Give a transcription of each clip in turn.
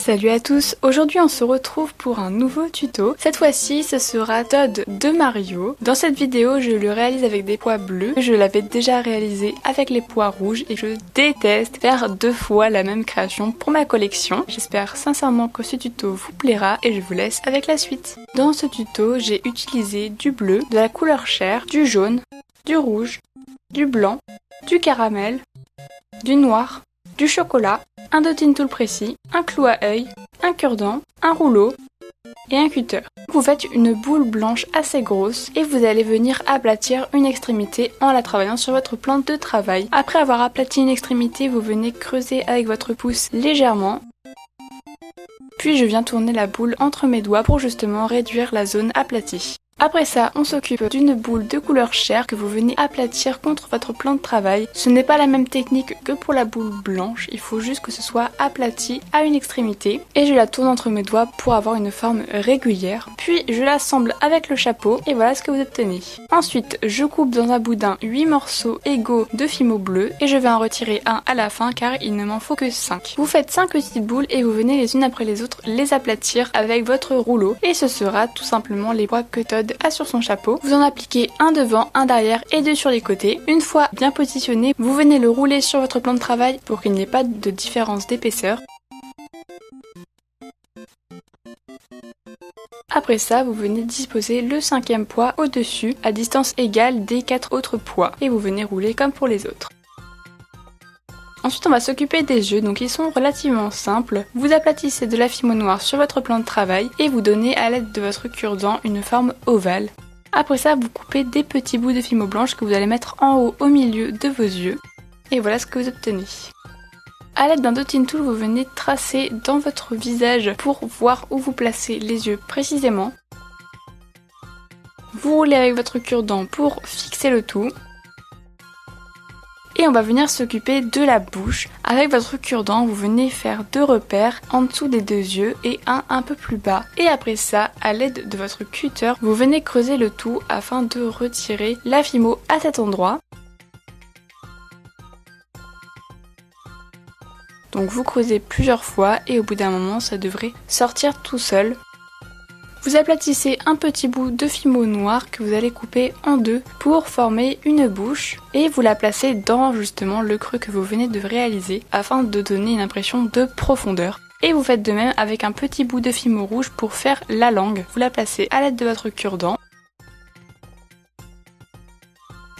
Salut à tous, aujourd'hui on se retrouve pour un nouveau tuto. Cette fois-ci ce sera Todd de Mario. Dans cette vidéo je le réalise avec des pois bleus. Je l'avais déjà réalisé avec les pois rouges et je déteste faire deux fois la même création pour ma collection. J'espère sincèrement que ce tuto vous plaira et je vous laisse avec la suite. Dans ce tuto j'ai utilisé du bleu, de la couleur chair, du jaune, du rouge, du blanc, du caramel, du noir, du chocolat, un dotting tool précis, un clou à œil, un cure-dent, un rouleau et un cutter. Vous faites une boule blanche assez grosse et vous allez venir aplatir une extrémité en la travaillant sur votre plante de travail. Après avoir aplati une extrémité, vous venez creuser avec votre pouce légèrement. Puis je viens tourner la boule entre mes doigts pour justement réduire la zone aplatie. Après ça, on s'occupe d'une boule de couleur chair que vous venez aplatir contre votre plan de travail. Ce n'est pas la même technique que pour la boule blanche, il faut juste que ce soit aplati à une extrémité. Et je la tourne entre mes doigts pour avoir une forme régulière. Puis je l'assemble avec le chapeau et voilà ce que vous obtenez. Ensuite, je coupe dans un boudin 8 morceaux égaux de fimo bleu et je vais en retirer un à la fin car il ne m'en faut que 5. Vous faites 5 petites boules et vous venez les unes après les autres les aplatir avec votre rouleau et ce sera tout simplement les pois que Todd a sur son chapeau. Vous en appliquez un devant, un derrière et deux sur les côtés. Une fois bien positionné, vous venez le rouler sur votre plan de travail pour qu'il n'y ait pas de différence d'épaisseur. Après ça, vous venez disposer le 5e pois au-dessus à distance égale des 4 autres pois et vous venez rouler comme pour les autres. Ensuite on va s'occuper des yeux, donc ils sont relativement simples. Vous aplatissez de la fimo noire sur votre plan de travail et vous donnez à l'aide de votre cure-dent une forme ovale. Après ça vous coupez des petits bouts de fimo blanche que vous allez mettre en haut au milieu de vos yeux. Et voilà ce que vous obtenez. A l'aide d'un dotting tool vous venez tracer dans votre visage pour voir où vous placez les yeux précisément. Vous roulez avec votre cure-dent pour fixer le tout. Et on va venir s'occuper de la bouche. Avec votre cure-dent, vous venez faire 2 repères en dessous des 2 yeux et un peu plus bas. Et après ça, à l'aide de votre cutter, vous venez creuser le tout afin de retirer la fimo à cet endroit. Donc vous creusez plusieurs fois et au bout d'un moment, ça devrait sortir tout seul. Vous aplatissez un petit bout de fimo noir que vous allez couper en deux pour former une bouche et vous la placez dans justement le creux que vous venez de réaliser afin de donner une impression de profondeur. Et vous faites de même avec un petit bout de fimo rouge pour faire la langue. Vous la placez à l'aide de votre cure-dent.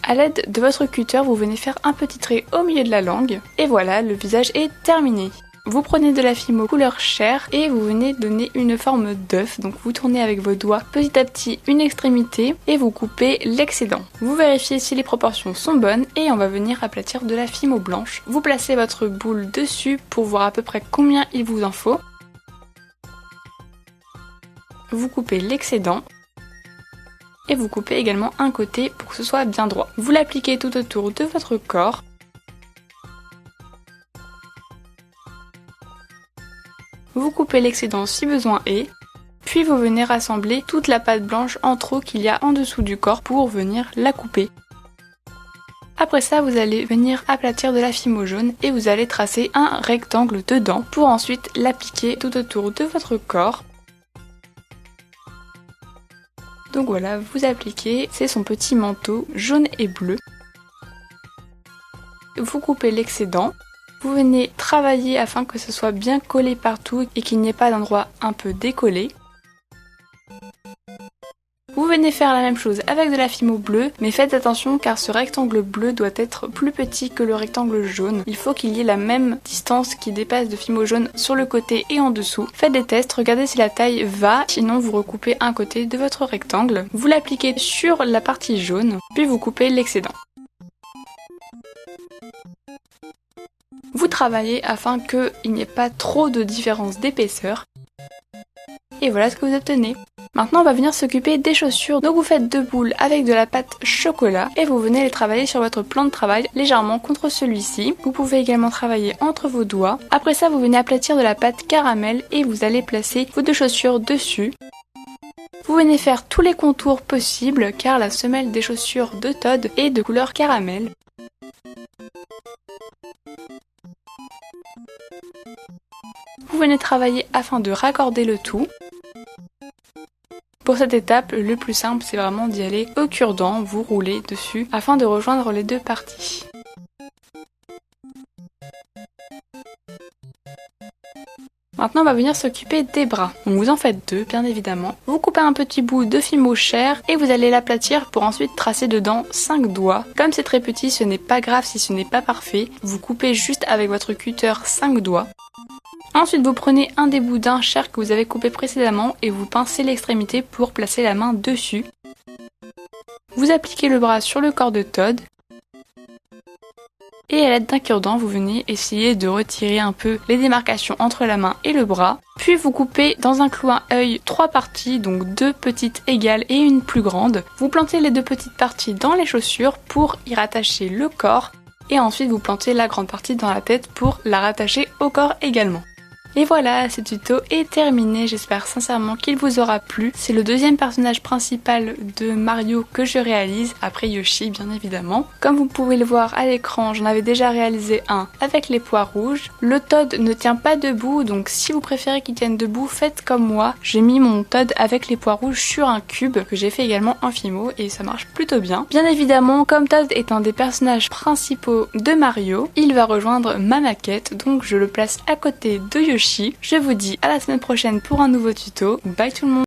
A l'aide de votre cutter, vous venez faire un petit trait au milieu de la langue et voilà, le visage est terminé. Vous prenez de la fimo couleur chair et vous venez donner une forme d'œuf. Donc vous tournez avec vos doigts petit à petit une extrémité et vous coupez l'excédent. Vous vérifiez si les proportions sont bonnes et on va venir aplatir de la fimo blanche. Vous placez votre boule dessus pour voir à peu près combien il vous en faut. Vous coupez l'excédent. Et vous coupez également un côté pour que ce soit bien droit. Vous l'appliquez tout autour de votre corps. Vous coupez l'excédent si besoin est, puis vous venez rassembler toute la pâte blanche en trop qu'il y a en dessous du corps pour venir la couper. Après ça, vous allez venir aplatir de la fimo jaune et vous allez tracer un rectangle dedans pour ensuite l'appliquer tout autour de votre corps. Donc voilà, vous appliquez, c'est son petit manteau jaune et bleu. Vous coupez l'excédent. Vous venez travailler afin que ce soit bien collé partout et qu'il n'y ait pas d'endroit un peu décollé. Vous venez faire la même chose avec de la fimo bleue, mais faites attention car ce rectangle bleu doit être plus petit que le rectangle jaune. Il faut qu'il y ait la même distance qui dépasse de fimo jaune sur le côté et en dessous. Faites des tests, regardez si la taille va, sinon vous recoupez un côté de votre rectangle. Vous l'appliquez sur la partie jaune, puis vous coupez l'excédent. Vous travaillez afin qu'il n'y ait pas trop de différence d'épaisseur. Et voilà ce que vous obtenez. Maintenant on va venir s'occuper des chaussures. Donc vous faites 2 boules avec de la pâte chocolat et vous venez les travailler sur votre plan de travail légèrement contre celui-ci. Vous pouvez également travailler entre vos doigts. Après ça vous venez aplatir de la pâte caramel et vous allez placer vos 2 chaussures dessus. Vous venez faire tous les contours possibles car la semelle des chaussures de Todd est de couleur caramel. vous venez travailler afin de raccorder le tout. Pour cette étape, le plus simple c'est vraiment d'y aller au cure-dent, vous roulez dessus afin de rejoindre les deux parties. Maintenant on va venir s'occuper des bras. Donc vous en faites deux bien évidemment. Vous coupez un petit bout de fimo chair et vous allez l'aplatir pour ensuite tracer dedans 5 doigts. Comme c'est très petit, ce n'est pas grave si ce n'est pas parfait. Vous coupez juste avec votre cutter 5 doigts. Ensuite vous prenez un des boudins chair que vous avez coupé précédemment et vous pincez l'extrémité pour placer la main dessus. Vous appliquez le bras sur le corps de Todd. Et à l'aide d'un cure-dent, vous venez essayer de retirer un peu les démarcations entre la main et le bras. Puis vous coupez dans un clou à œil 3 parties, donc 2 petites égales et une plus grande. Vous plantez les 2 petites parties dans les chaussures pour y rattacher le corps. Et ensuite vous plantez la grande partie dans la tête pour la rattacher au corps également. Et voilà, ce tuto est terminé, j'espère sincèrement qu'il vous aura plu. C'est le deuxième personnage principal de Mario que je réalise, après Yoshi bien évidemment. Comme vous pouvez le voir à l'écran, j'en avais déjà réalisé un avec les pois rouges. Le Todd ne tient pas debout, donc si vous préférez qu'il tienne debout, faites comme moi. J'ai mis mon Todd avec les pois rouges sur un cube que j'ai fait également en Fimo et ça marche plutôt bien. Bien évidemment, comme Todd est un des personnages principaux de Mario, il va rejoindre ma maquette, donc je le place à côté de Yoshi. Je vous dis à la semaine prochaine pour un nouveau tuto. Bye tout le monde!